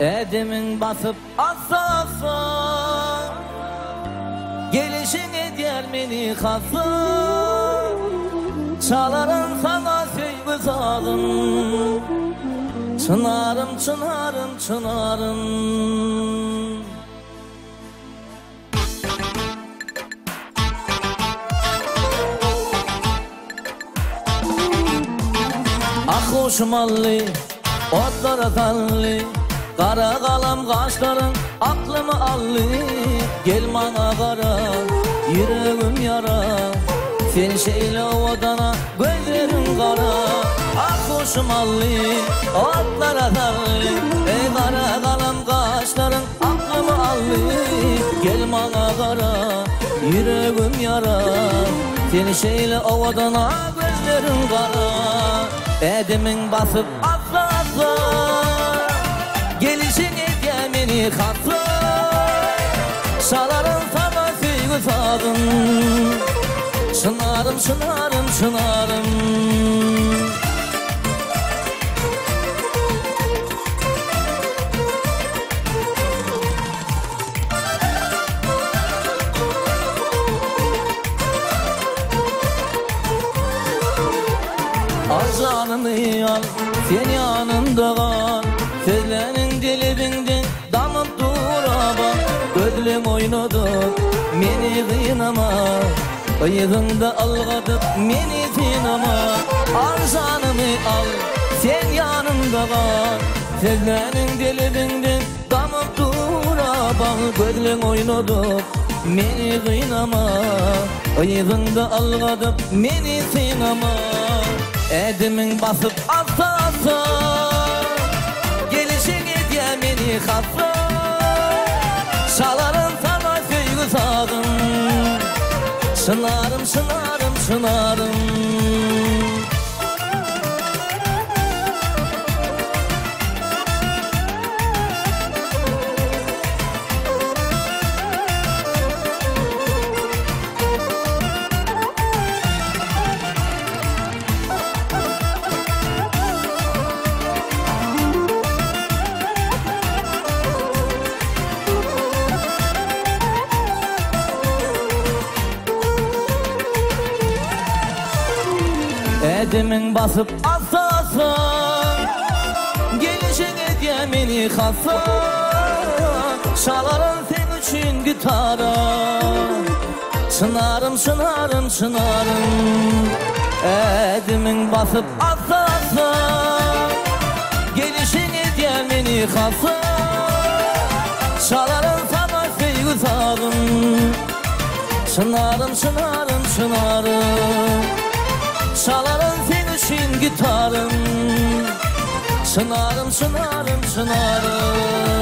Edimin basıp asasa, gelişin eder beni hasa. Çalarım sana sevgi sağım, çınarım, çınarım, çınarım. Ah hoşumallı, otlara tallı, kara kalam kaşların aklımı allı. Gel bana kara, yüreğim yara, sen şeyle odana gözlerin kara. Ah hoşumallı, otlara tallı, kara kalam kaşların aklımı allı. Gel bana kara, yüreğim yara, sen şeyle odana gözlerin kara. Edimin basıp atla, gelişin eder beni hasa. Çalarım sana sevgi sağım, çınarım, çınarım, çınarım. Al canımı al, sen yanımda kal. Sözlerin dilibinden damıp dura bak. Gözlüm oynadı, beni kıynama. Bıyığında algadıp beni sinama. Al canımı al, sen yanımda kal. Sözlerin dilibinden damıp dura bak. Gözlüm oynadı, beni kıynama. Bıyığında algadıp beni sinama. Edimin basıp asasa, gelişin eder beni hasa. Çalarım sana sevgi sağım, çınarım, çınarım, çınarım. Edimin basıp asasa, gelişin eder beni hasa. Çalarım sen için gitara, çınarım, çınarım, çınarım. Edimin basıp asasa, gelişin eder beni hasa. Çalarım sana sevgi sağım, çınarım, çınarım, çınarım. Çalarım sen için gitarım, çınarım, çınarım, çınarım.